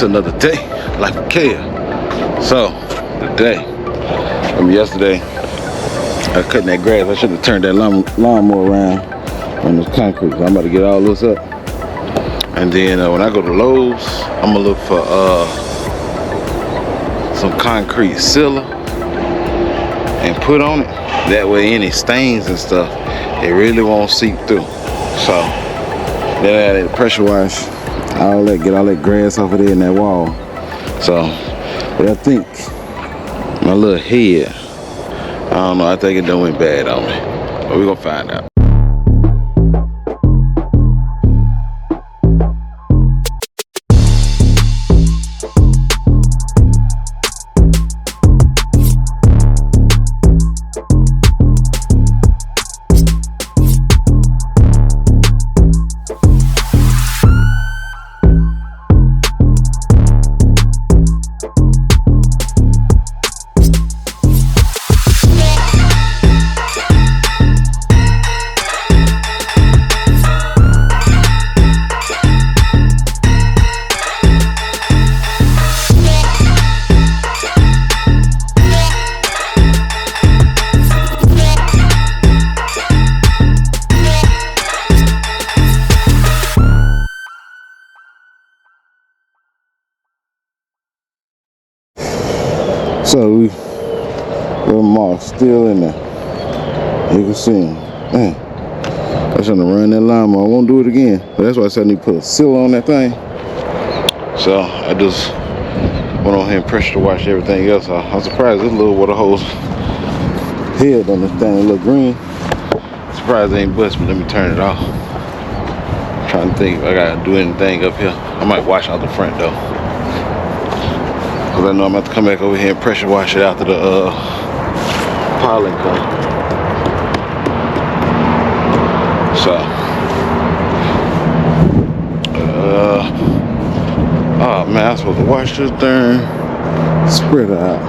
to another day, like a kid. So, today, yesterday, I was cutting that grass. I should have turned that lawnmower around on this concrete. So I'm about to get all this up. And then when I go to Lowe's, I'm gonna look for some concrete sealer and put on it. That way any stains and stuff, it really won't seep through. So, then I pressure wash. Get all that grass off of there in that wall. So, but I think my little head, I don't know, I think it done went bad on me. But we're gonna find out. So we're marked still in there. You can see him. Man, I shouldn't have run that lawnmower. I won't do it again. But that's why I said I need to put a seal on that thing. So I just went on here and pressure wash everything else. I'm surprised this little water hose head on this thing look green. Surprised it ain't bust, but let me turn it off. I'm trying to think if I gotta do anything up here. I might wash out the front though. Cause I know I'm gonna have to come back over here and pressure wash it after the pollen comes. So, oh man, I'm supposed to wash this thing, spread it out.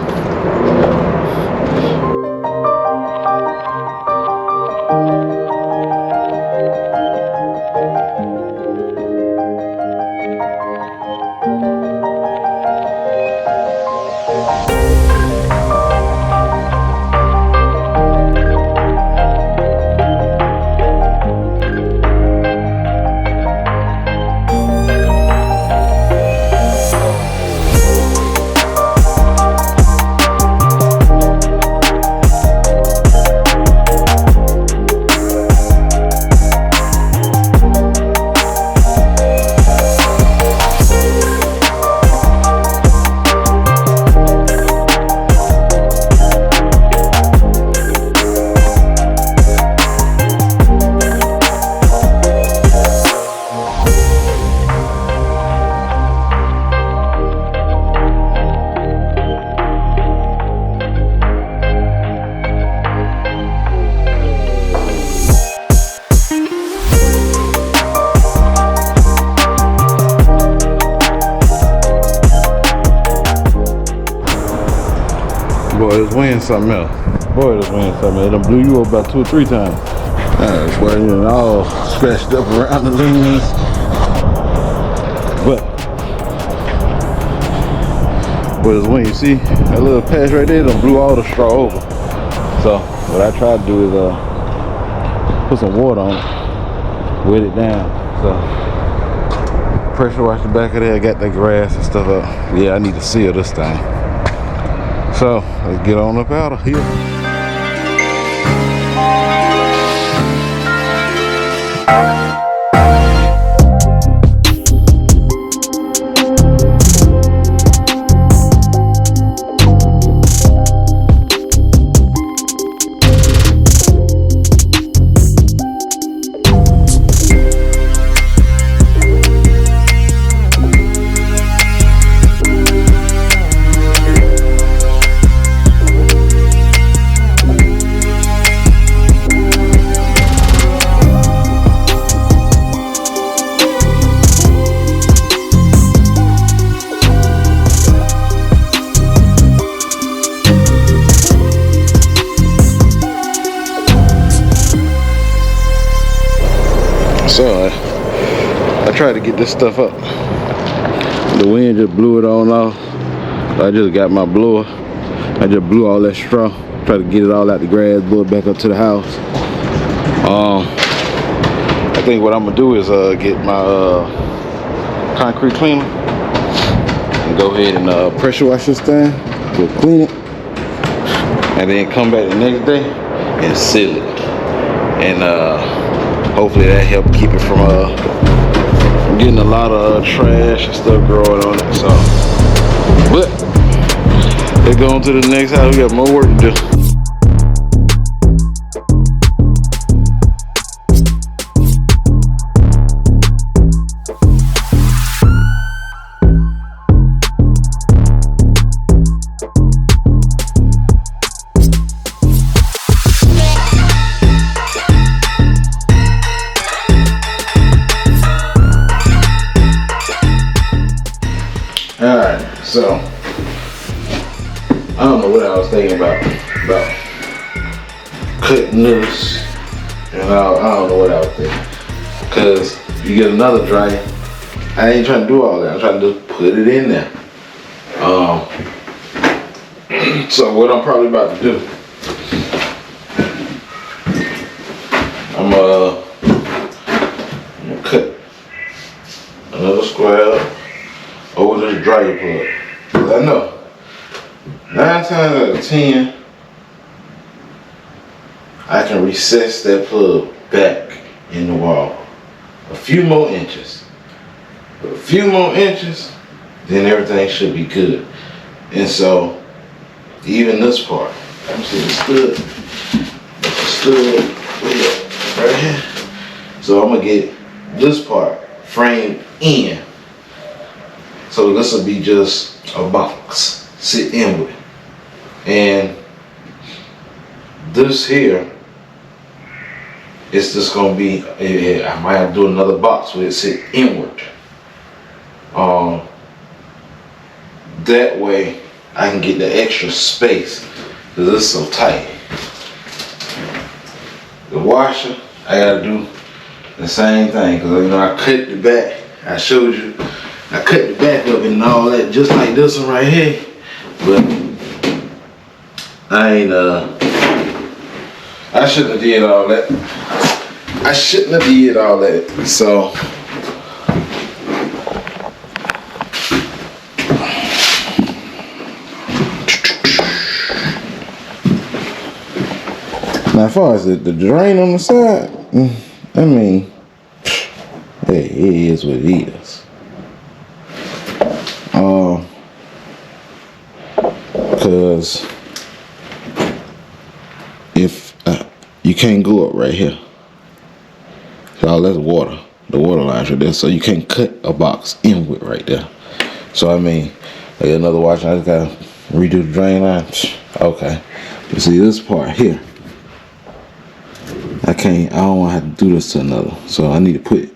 Boy, this wind something else. Boy, this wind something else. It done blew you up about 2 or 3 times. That's why you all scratched up around the leaves. But this wind, you see that little patch right there, done blew all the straw over. So what I tried to do is put some water on it, wet it down. So pressure wash the back of there, got that grass and stuff up. Yeah, I need to seal this thing. So let's get on up out of here. So I tried to get this stuff up. The wind just blew it on off. So I just got my blower. I just blew all that straw. Try to get it all out the grass, blow it back up to the house. I think what I'm gonna do is get my concrete cleaner and go ahead and pressure wash this thing. Go clean it, and then come back the next day and seal it. And hopefully that help keep it from getting a lot of trash and stuff growing on it. So, but let's go on to the next house. We got more work to do. Alright, so I don't know what I was thinking about cutting this, and I don't know what I was thinking, because you get another dryer. I ain't trying to do all that. I'm trying to just put it in there. So what I'm probably about to do, I'm gonna cut another square over this dryer plug. Cause I know 9 times out of 10 I can recess that plug back in the wall a few more inches. With a few more inches, then everything should be good. And so even this part, let me see the stud right here. So I'm gonna get this part framed in. So this will be just a box, sit in with it. And this here, it's just gonna be, I might have to do another box where it sit inward. That way I can get the extra space, because it's so tight. The washer, I gotta do the same thing, because I cut the back, I showed you. I cut the back up and all that, just like this one right here. But I shouldn't have did all that. I shouldn't have did all that. So now as far as the drain on the side, I mean, hey, it is what it is. Because if you can't go up right here, so that's water, the water line's right there, so you can't cut a box inward right there. So I mean, like another washer, I just gotta redo the drain line. Okay, you see this part here, I don't want to have to do this to another, so I need to put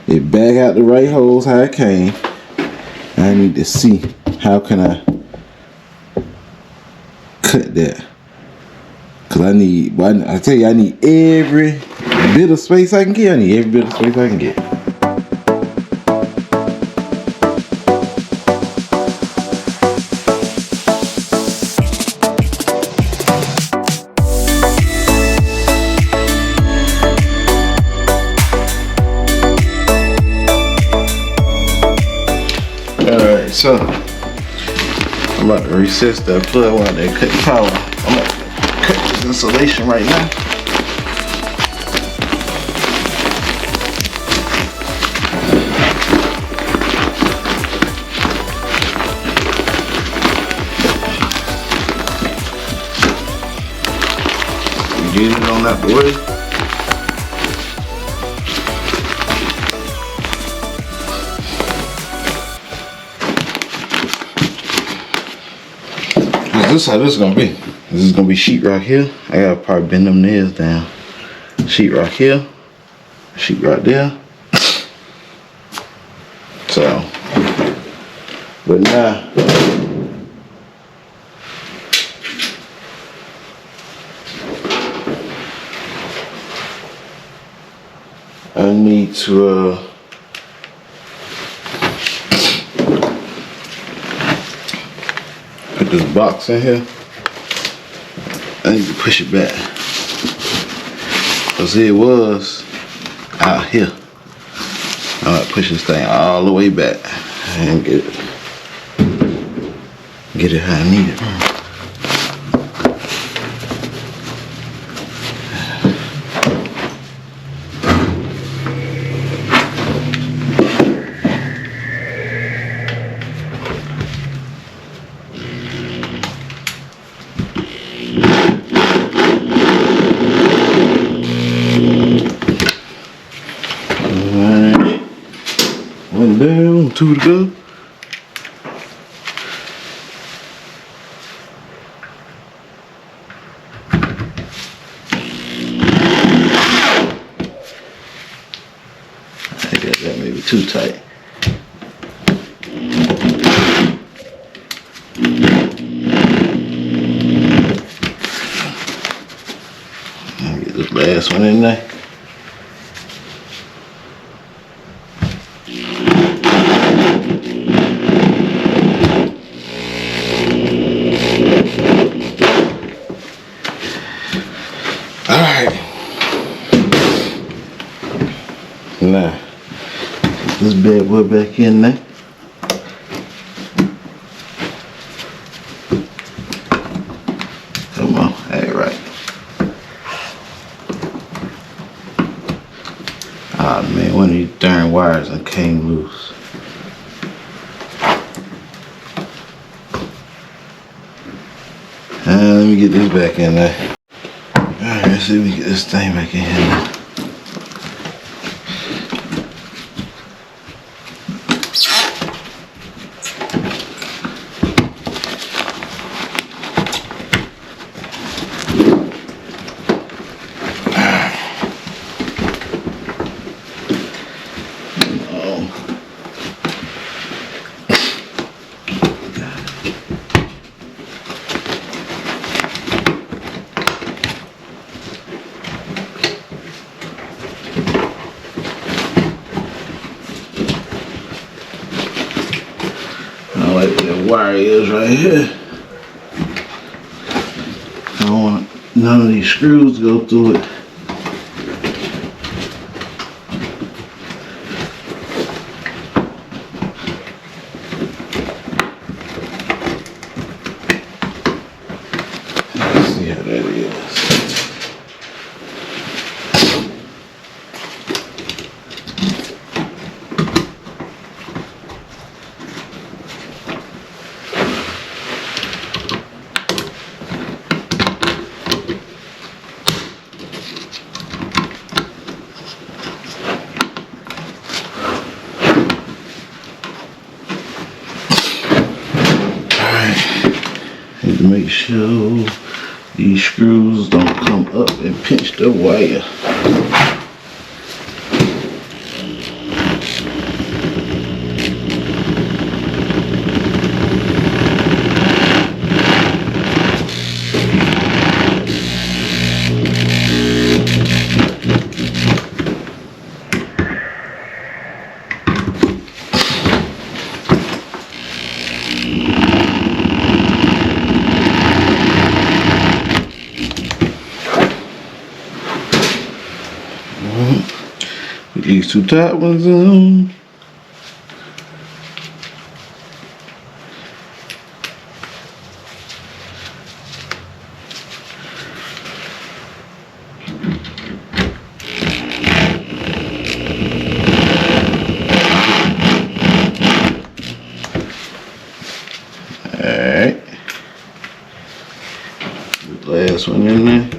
it back out the right holes how it came. I need to see how can I cut that, because I tell you, I need every bit of space I can get. Alright, so I'm about to recess that plug while they cut power. I'm going to cut this insulation right now. Get it on out the way. This is how this is gonna be. This is gonna be sheetrock here. I gotta probably bend them nails down. Sheetrock here, sheetrock there. So, but now I need to this box in here. I need to push it back. Cause it was out here. I'm gonna push this thing all the way back and get it how I need it. One down, two to go. I got that maybe too tight. Let me get this last one in there. Now, this bad boy back in there. Come on, ain't right. Ah man, one of these darn wires done came loose. Let me get this back in there. Alright, let's see if we can get this thing back in here now. Like that wire is right here. I don't want none of these screws to go through it. Let's see how that is. Need to make sure these screws don't come up and pinch the wire. Put these two top ones on. Alright. The last one in there.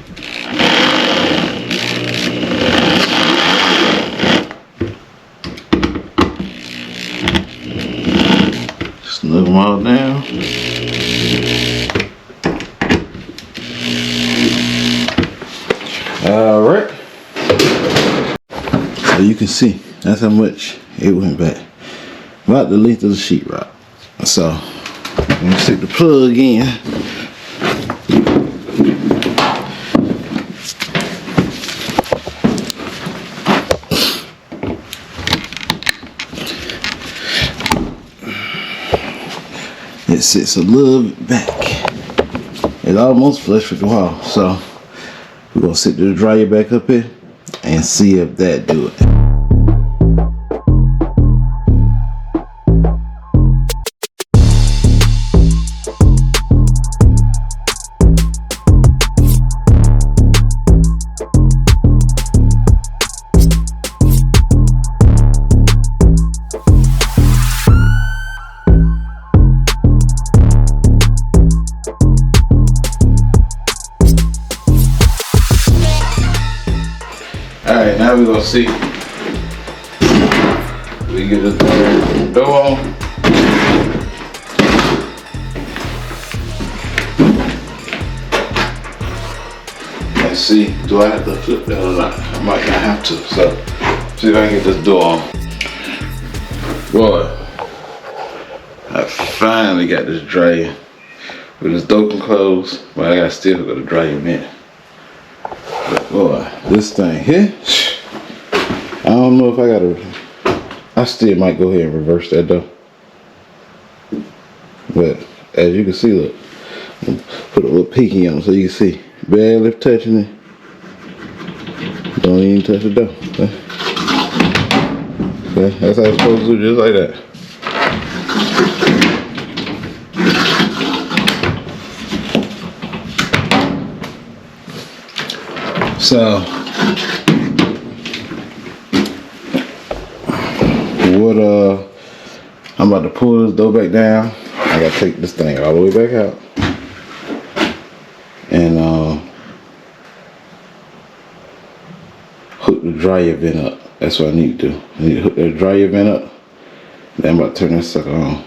Snug them all down. Alright. So you can see that's how much it went back. About the length of the sheetrock. So let me stick the plug in. It it sits a little bit back. It's almost flush with the wall. So we're gonna sit the dryer back up here and see if that do it. Alright, now we're gonna see. We get the door on. Let's see, do I have to flip that or not? I might not have to, so see if I can get this door on. Boy, I finally got this dryer. With this door can close, but I gotta still go to dryer vent. Boy, this thing here, I don't know if I gotta, I still might go ahead and reverse that though. But as you can see, look, put a little peeking on so you can see, barely touching it. Don't even touch the door. Okay, that's how it's supposed to do, just like that. So, what I'm about to pull this door back down. I gotta take this thing all the way back out. And hook the dryer vent up. That's what I need to do. I need to hook that dryer vent up. Then I'm about to turn this sucker on.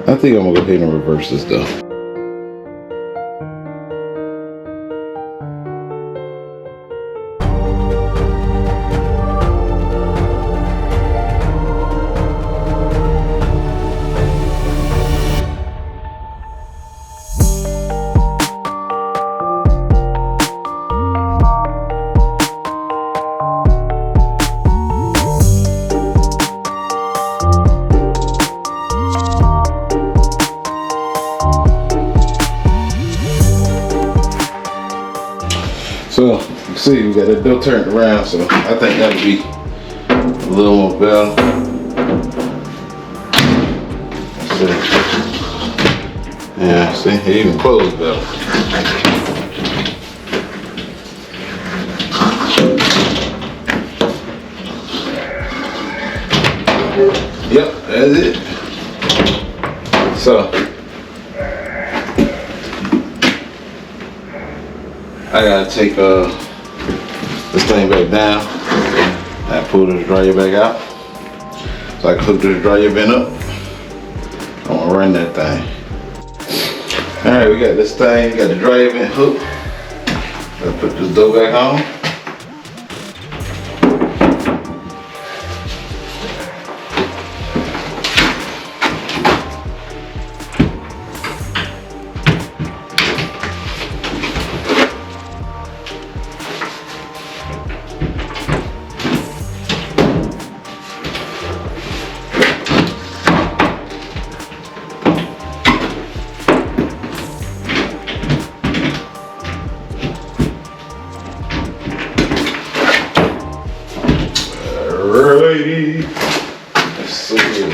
I think I'm gonna go ahead and reverse this though. So, you see, we got that door turned around, so I think that'll be a little more better. Yeah, see, it even closed better. Yep, that's it. So, I gotta take this thing back down and pull this dryer back out so I can hook this dryer vent up. I wanna run that thing. Alright, we got this thing, got the dryer vent hooked. Let's put this door back on. Alrighty. Let's see here.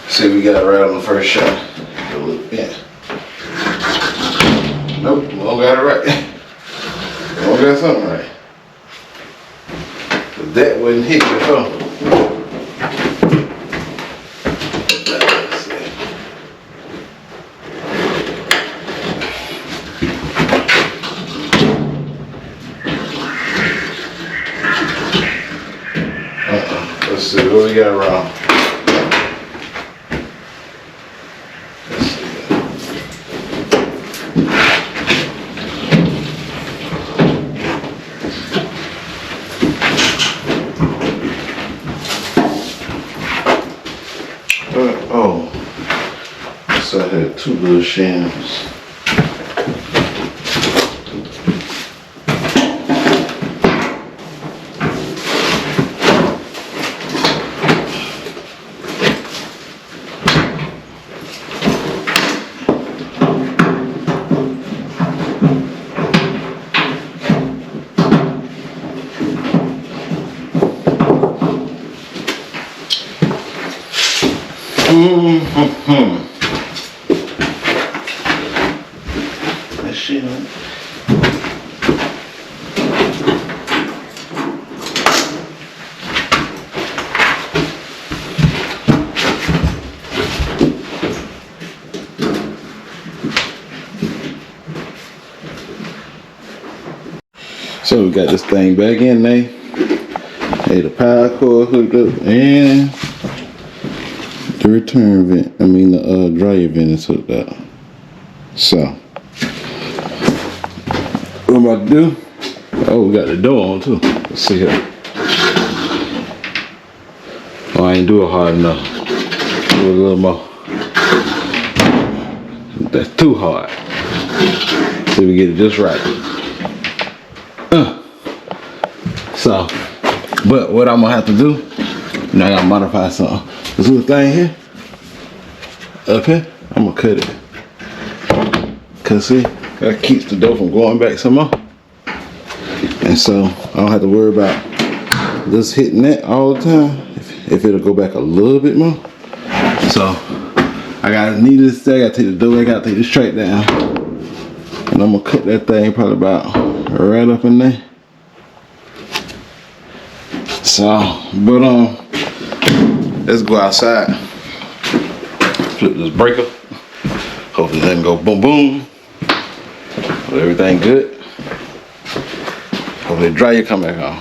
See, we got it right on the first shot. Yeah. Nope, we don't got it right. We don't got something right. But that wouldn't hit before. Let's see. Let's see, what we got wrong? got 2 little shims. That shit on. So we got this thing back in there. Hey, the power cord hooked up and the return vent, the dryer vent is hooked up. So, what I'm about to do, oh, we got the door on too. Let's see here. Oh, I ain't do it hard enough. Do a little more. That's too hard. See if we get it just right. So, but what I'm gonna have to do, I gotta modify something. This little thing here, up here, I'm gonna cut it. Cause see, that keeps the dough from going back some more. And so I don't have to worry about just hitting that all the time. If it'll go back a little bit more. So I gotta needless to say, I gotta take the dough, I gotta take the straight down. And I'm gonna cut that thing probably about right up in there. So, but let's go outside. Flip this breaker. Hopefully it doesn't go boom boom. Hope everything good. Hopefully the dryer come back on.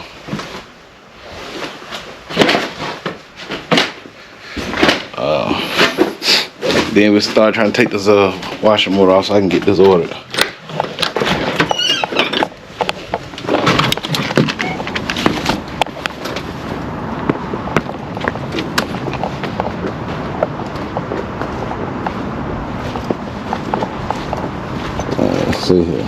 Then we start trying to take this washer motor off so I can get this ordered. Let's see here.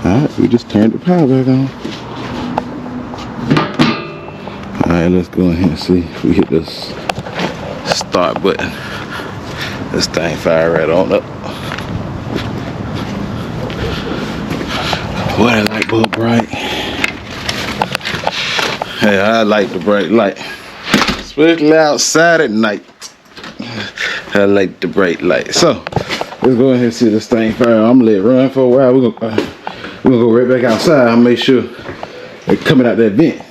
Alright, we just turned the power back on. Alright, let's go ahead and see if we hit this start button. This thing fire right on up. Boy, that light bulb bright. Hey, I like the bright light. Especially outside at night. I like the bright light. So, let's go ahead and see this thing fire. I'm gonna let it run for a while. We're gonna go right back outside and make sure it's coming out that vent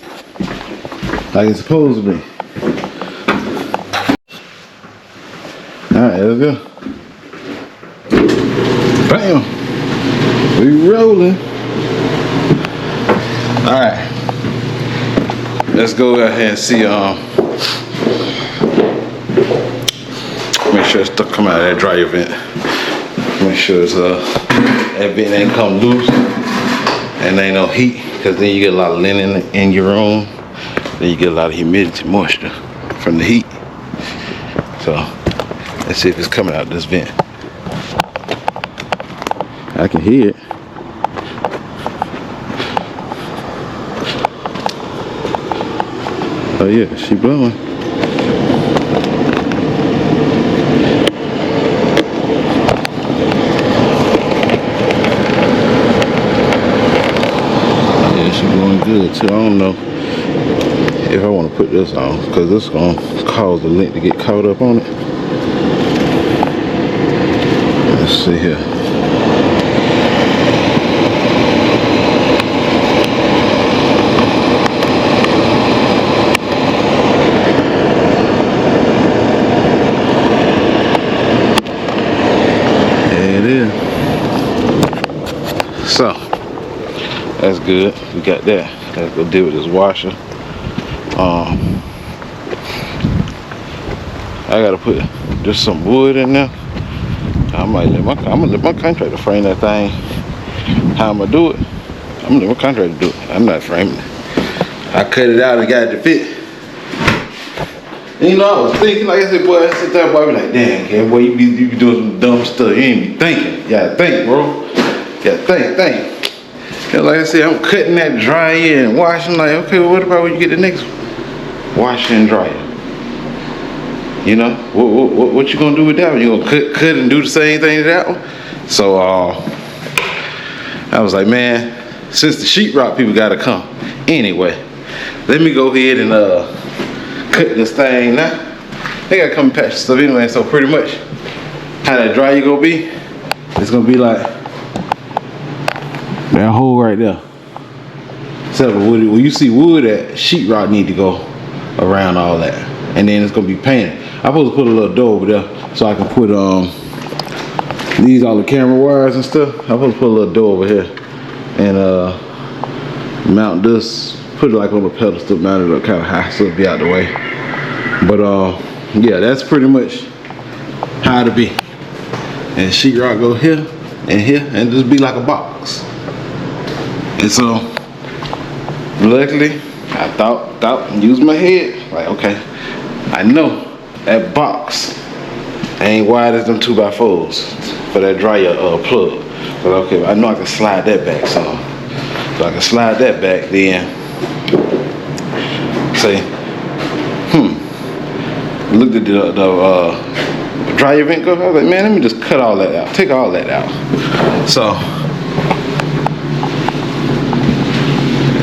like it's supposed to be. Alright, let's go. Bam! We rolling. Alright. Let's go ahead and see make sure it's stuff come out of that dryer vent. Make sure it's that vent ain't come loose and ain't no heat, because then you get a lot of linen in your room. Then you get a lot of humidity, moisture from the heat. So let's see if it's coming out this vent. I can hear it. Oh yeah, she blowing. Yeah, she blowing good too. I don't know if I want to put this on, because this is going to cause the lint to get caught up on it. Let's see here. So that's good. We got that. Let's go deal with this washer. I gotta put just some wood in there. I'm gonna let my contractor frame that thing how I'm gonna do it. I'm gonna let my contractor do it. I'm not framing it. I cut it out and got it to fit. And you know, I was thinking, like I said, boy, I sit there, boy, I be like, damn, kid, boy, you be doing some dumb stuff. You ain't be thinking. You gotta think, bro. You gotta think. And like I said, I'm cutting that dryer and washing. Like, okay, well, what about when you get the next washer and dryer? You know, what you gonna do with that one? You gonna cut and do the same thing to that one? So I was like, man, since the sheetrock people gotta come anyway, let me go ahead and cut this thing now. They gotta come and patch stuff anyway. So pretty much how that dryer gonna be, it's gonna be like that hole right there. So where you see wood at, sheetrock need to go around all that, and then it's gonna be painted. I'm supposed to put a little door over there so I can put these all the camera wires and stuff. I'm supposed to put a little door over here and mount this, put it like on a pedestal, mount it up kind of high so it'll be out the way. But yeah, that's pretty much how to be. And sheetrock go here and just be like a box. And so luckily I thought and used my head, like, okay, I know that box ain't wide as them 2x4s for that dryer plug. But okay, I know I can slide that back some. So I can slide that back, then say, looked at the dryer vent go. I was like, man, let me just cut all that out. Take all that out. So,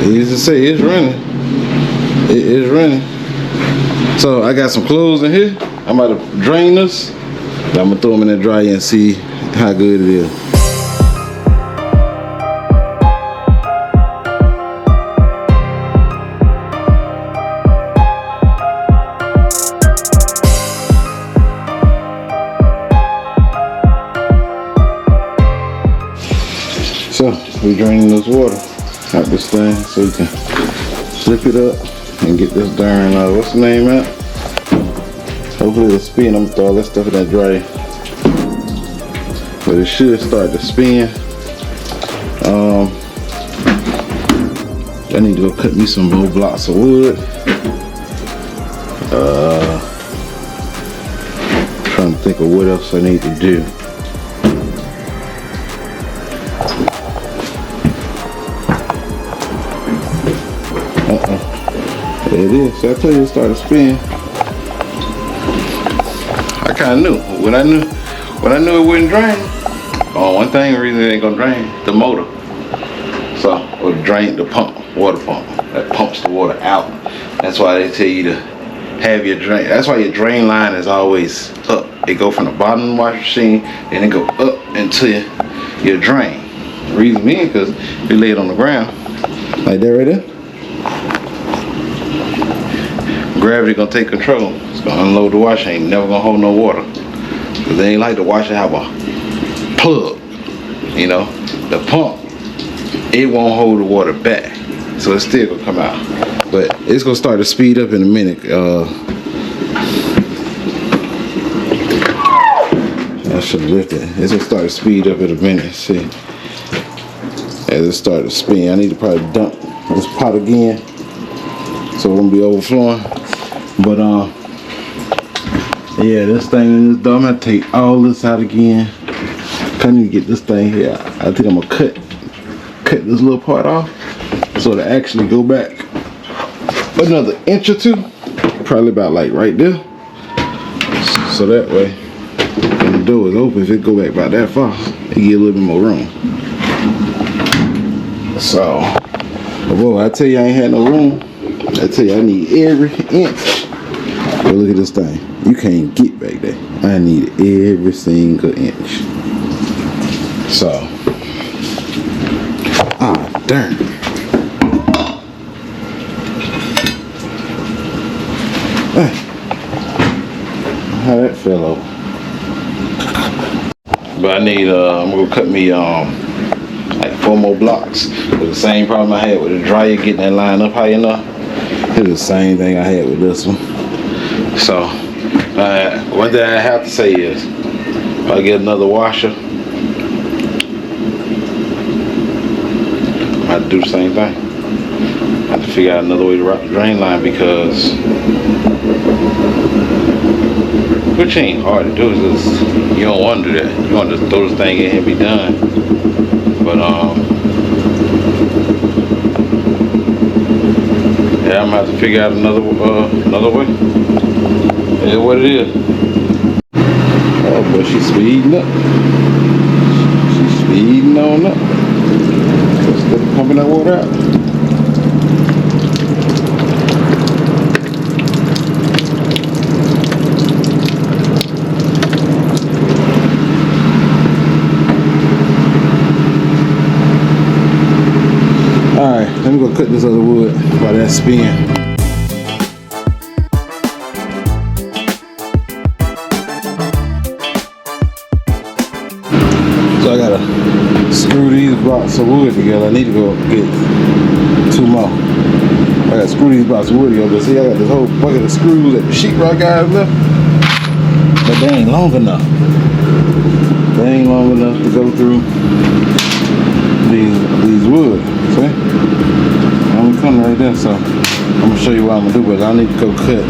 as I say, it's running. It is running. So I got some clothes in here. I'm about to drain this. I'm gonna throw them in the dryer and see how good it is. So we're draining this water out this thing so you can flip it up and get this darn, what's the name out? Hopefully it'll spin. I'm gonna throw all that stuff in that dryer. But it should start to spin. I need to go cut me some more blocks of wood. Trying to think of what else I need to do. There it is. So I tell you, it started spinning. I kind of knew. When I knew it wouldn't drain. One thing, the reason it ain't gonna drain, the motor. So, or drain the pump, water pump that pumps the water out. That's why they tell you to have your drain. That's why your drain line is always up. It go from the bottom of the washing machine, and it go up into your drain. The reason being, because if you lay it on the ground, like that right there, gravity gonna take control. It's gonna unload the washer. Ain't never gonna hold no water. Cause they ain't like the washer have a plug. You know, the pump, it won't hold the water back. So it's still gonna come out. But it's gonna start to speed up in a minute. I should lift it. It's gonna start to speed up in a minute. See, as it starts to spin, I need to probably dump this pot again, so it won't be overflowing. But yeah, this thing in this door, I'm gonna take all this out again. I need to get this thing here. I think I'm gonna cut this little part off so to actually go back another inch or two, probably about like right there. So that way, when the door is open, if it go back about that far, it get a little bit more room. So, boy, I tell you, I ain't had no room. I tell you, I need every inch. But look at this thing. You can't get back there. I need every single inch. So, darn. How that fell over. But I need, I'm gonna cut me like 4 more blocks. With the same problem I had with the dryer, getting that line up high enough. It's the same thing I had with this one. So, one thing I have to say is, if I get another washer, do the same thing. I have to figure out another way to route the drain line because, which ain't hard to do, it's just, you don't want to do that. You want to just throw this thing in and be done. But yeah, I'm gonna have to figure out another way. That's what it is. Oh, but she's speeding up. She's speeding on up. Instead of pumping that water out. Alright, let me go cut this other wood while that spin. So I gotta screw these blocks of wood together. I need to go get 2 more. I gotta screw these blocks of wood together. See, I got this whole bucket of screws that the sheetrock guys left, but they ain't long enough. They ain't long enough to go through these wood. See? I'm coming right there, so I'm gonna show you what I'm gonna do. But I need to go cut.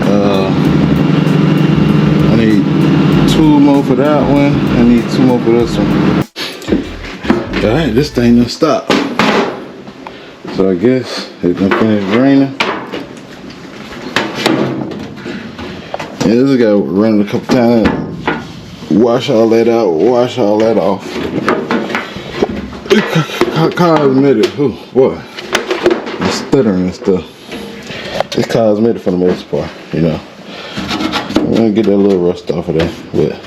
I need 2 more for that one. I need 2 more for this one. Alright, this thing done stopped. So I guess it's gonna finish draining. Yeah, this got run a couple times. Wash all that out, wash all that off. Cosmetic, oh boy. It's stuttering and stuff. It's cosmetic for the most part, you know. I'm gonna get that little rust off of that, but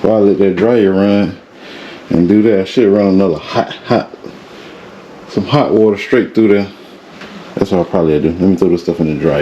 while I let that dryer run and do that, I should run another some hot water straight through there. That's what I'll probably do. Let me throw this stuff in the dryer.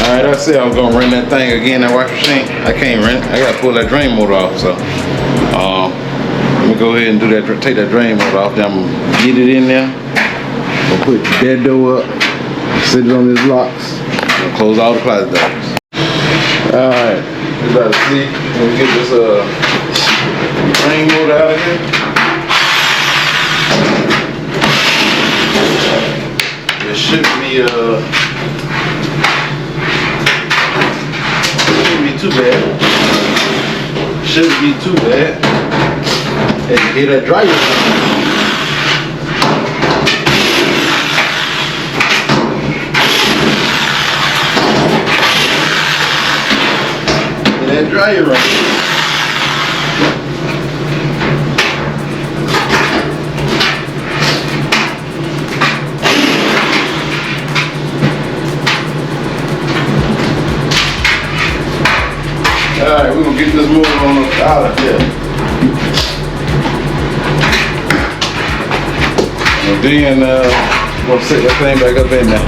Alright, I said I was gonna run that thing again, that washing machine. I can't run it. I gotta pull that drain motor off. So let me go ahead and do that. Take that drain motor off. Then I'm gonna get it in there. I'll put that door up. Sit it on these locks. I'll close all the closet doors. Alright, you about to see. Let me get this drain motor out of here. It should be too bad. Shouldn't be too bad. And get that dryer. Get that dryer right. Alright, we're gonna get this motor on out of here. And then we're gonna set that thing back up in there.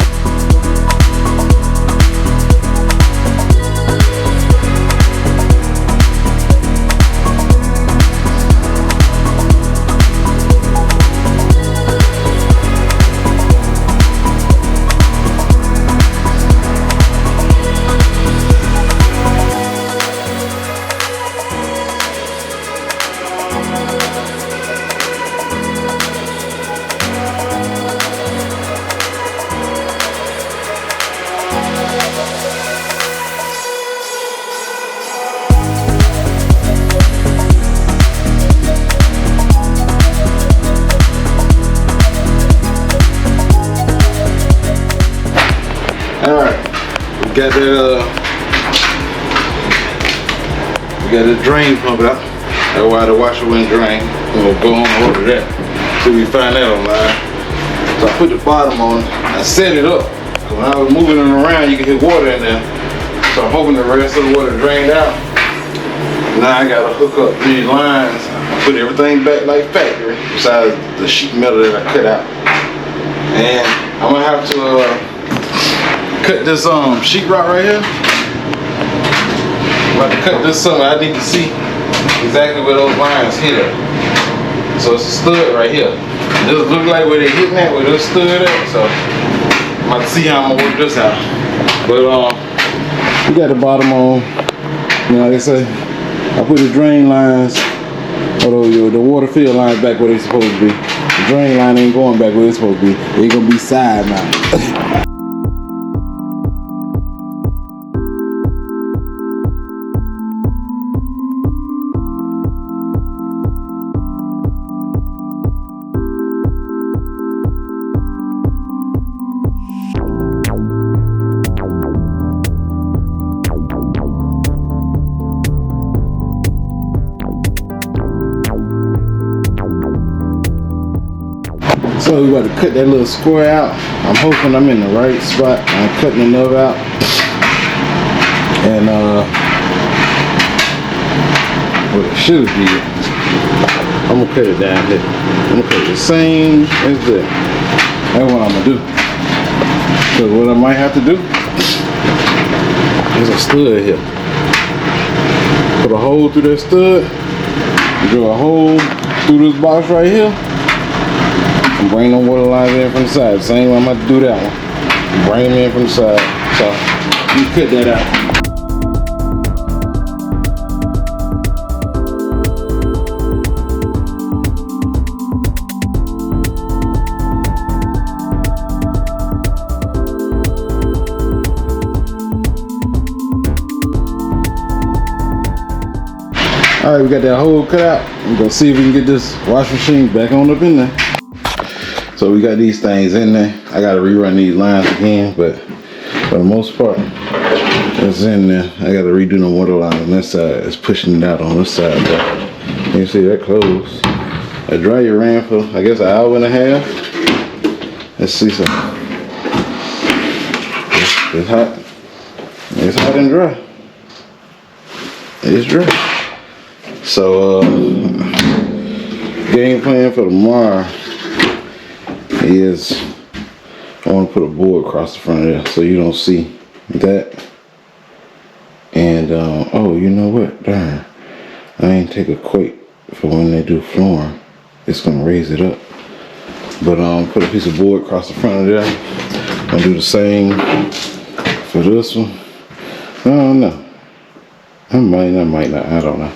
Got that we got the drain pump out. That's why the washer wouldn't drain. We'll go on over that till we find that online. So I put the bottom on, I set it up. So when I was moving it around, you can hit water in there. So I'm hoping the rest of the water drained out. Now I gotta hook up these lines. I put everything back like factory, besides the sheet metal that I cut out. And I'm gonna have to cut this sheetrock right here. I'm about to cut this something. I need to see exactly where those lines hit at. So it's a stud right here. It doesn't look like where they're hitting at, where this stud at. So I'm about to see how I'm gonna work this out. But we got the bottom on. You know, like I say, I put the drain lines, or the water fill lines back where they're supposed to be. The drain line ain't going back where it's supposed to be. They're gonna be side mounted. So we about to cut that little square out. I'm hoping I'm in the right spot. I'm cutting enough out. And what it should be, I'm gonna cut it down here. I'm gonna cut it the same as that. That's what I'm gonna do. Because what I might have to do is a stud here. Put a hole through that stud, drill a hole through this box right here. Bring them water lines in from the side. Same way I'm about to do that one. Bring them in from the side. So you cut that out. All right, we got that hole cut out. We're gonna see if we can get this washing machine back on up in there. So we got these things in there. I gotta rerun these lines again, but for the most part, it's in there. I gotta redo the water line on this side. It's pushing it out on this side, but you can see that close. I dryer ran for, I guess, an hour and a half. Let's see something. It's hot. It's hot and dry. It's dry. So, game plan for tomorrow is I want to put a board across the front of there so you don't see that. And oh, you know what? Darn, I ain't take a quake for when they do flooring. It's gonna raise it up. But put a piece of board across the front of there. I'll do the same for this one. I don't know. I might not. I don't know.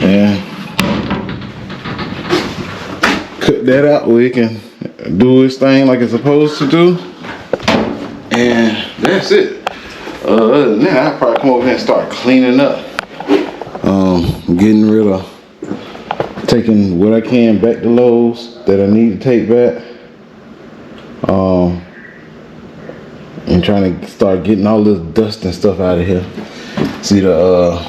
And cut that out where it can do its thing like it's supposed to do. And that's it. Other than that, I'll probably come over here and start cleaning up. Getting rid of, taking what I can back to Lowe's that I need to take back. And trying to start getting all this dust and stuff out of here. See the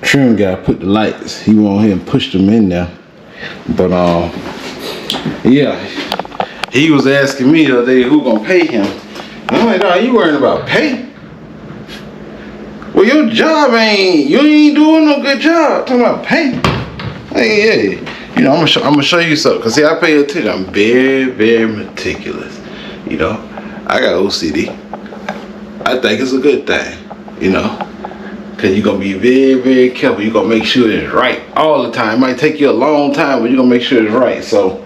trim guy put the lights. He went ahead and pushed them in there. But yeah, he was asking me the other day who gonna pay him. And I'm like, dawg, you worrying about pay? Well, your job you ain't doing no good job. Talking about pay. Hey, yeah. You know, I'm gonna show you something. Cause see, I pay attention. I'm very, very meticulous. You know, I got OCD. I think it's a good thing, you know, because you're going to be very, very careful. You're going to make sure it's right all the time. It might take you a long time, but you're going to make sure it's right. So,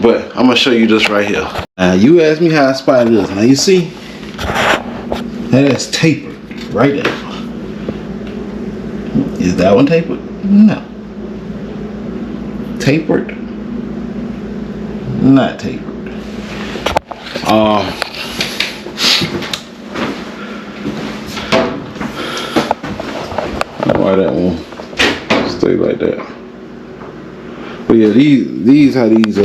but I'm going to show you this right here. Now, you asked me how I spotted this. Now, you see, that's tapered right there. Is that one tapered? No. Tapered? Not tapered. Why that one stay like that? But yeah, these how these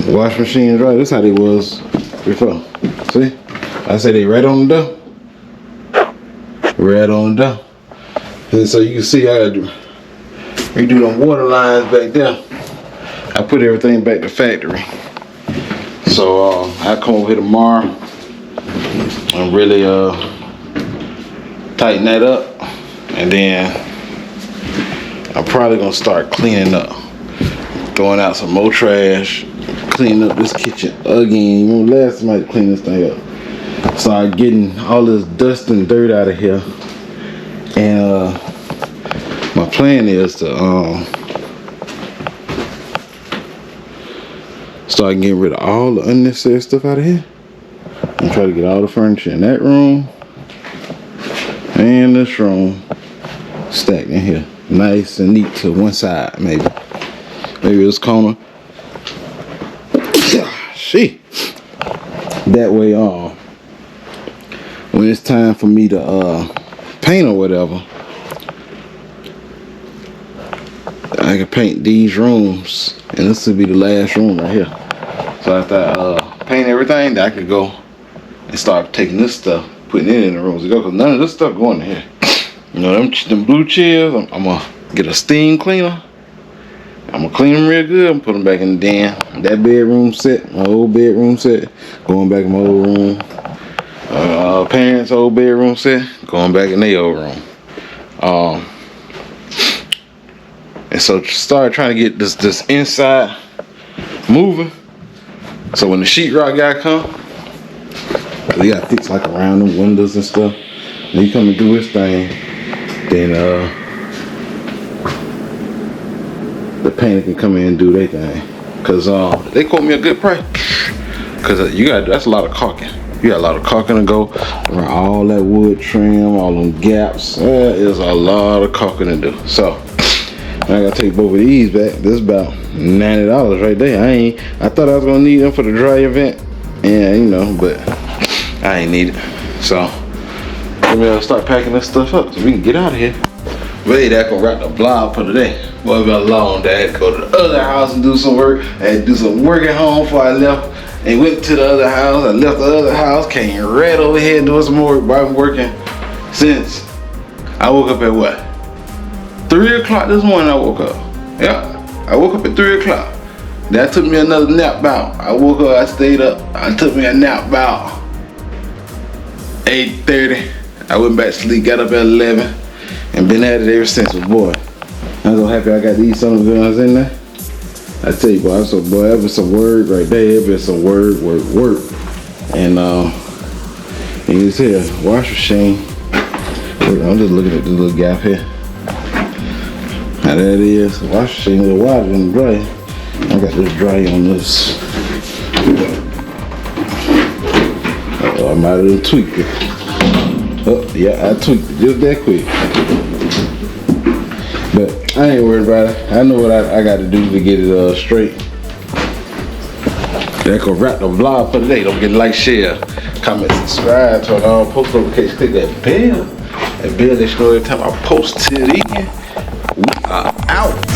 wash machines right. That's how they was before. See, I say they right on the door. Right on the door. And so you can see I redo them water lines back there. I put everything back to factory. So I come over here tomorrow and really tighten that up, and then I'm probably gonna start cleaning up, throwing out some more trash, cleaning up this kitchen again. You know, last time I cleaned this thing up, started getting all this dust and dirt out of here, and my plan is to start getting rid of all the unnecessary stuff out of here and try to get all the furniture in that room and this room stacked in here nice and neat to one side. Maybe this corner. Shit. That way when it's time for me to paint or whatever, I can paint these rooms, and this will be the last room right here. So after I paint everything, then I could go and start taking this stuff, putting it in the rooms to go, because none of this stuff going in here. You know, them blue chairs, I'm gonna get a steam cleaner. I'm gonna clean them real good and put them back in the den. That bedroom set, my old bedroom set, going back in my old room. Parents' old bedroom set, going back in their old room. And so start trying to get this inside moving. So when the sheetrock guy come, he got to fix like around the windows and stuff. And he come and do his thing, then the painter can come in and do their thing. Cause they quote me a good price. Cause that's a lot of caulking. You got a lot of caulking to go around all that wood trim, all them gaps. That is a lot of caulking to do. So I gotta take both of these back. This is about $90 right there. I thought I was gonna need them for the dry event. Yeah, you know, but I ain't need it. So let me start packing this stuff up so we can get out of here. But hey, that gonna wrap the vlog for today. Boy, it been a long day. I had to go to the other house and do some work. I had to do some work at home before I left. And went to the other house. I left the other house, came right over here doing some more work. But I've been working since I woke up at what? 3 o'clock this morning I woke up. Yeah, I woke up at 3 o'clock. That took me another nap about. I woke up, I stayed up. I took me a nap about 8:30. I went back to sleep, got up at 11, and been at it ever since. Boy, I'm so happy I got these summer guns in there. I tell you, boy, that was some work right there. It been some work. And you can see a wash machine. I'm just looking at this little gap here. Now there it is. Wash machine, a little water in the dryer. I got this dryer on this. I might have tweaked it. Oh, yeah, I tweaked it just that quick. But I ain't worried about it. I know what I got to do to get it straight. That could wrap the vlog for today. Don't forget to like, share, comment, subscribe, turn on post notifications, click that bell. That bell that shows every time I post till the end. We are out.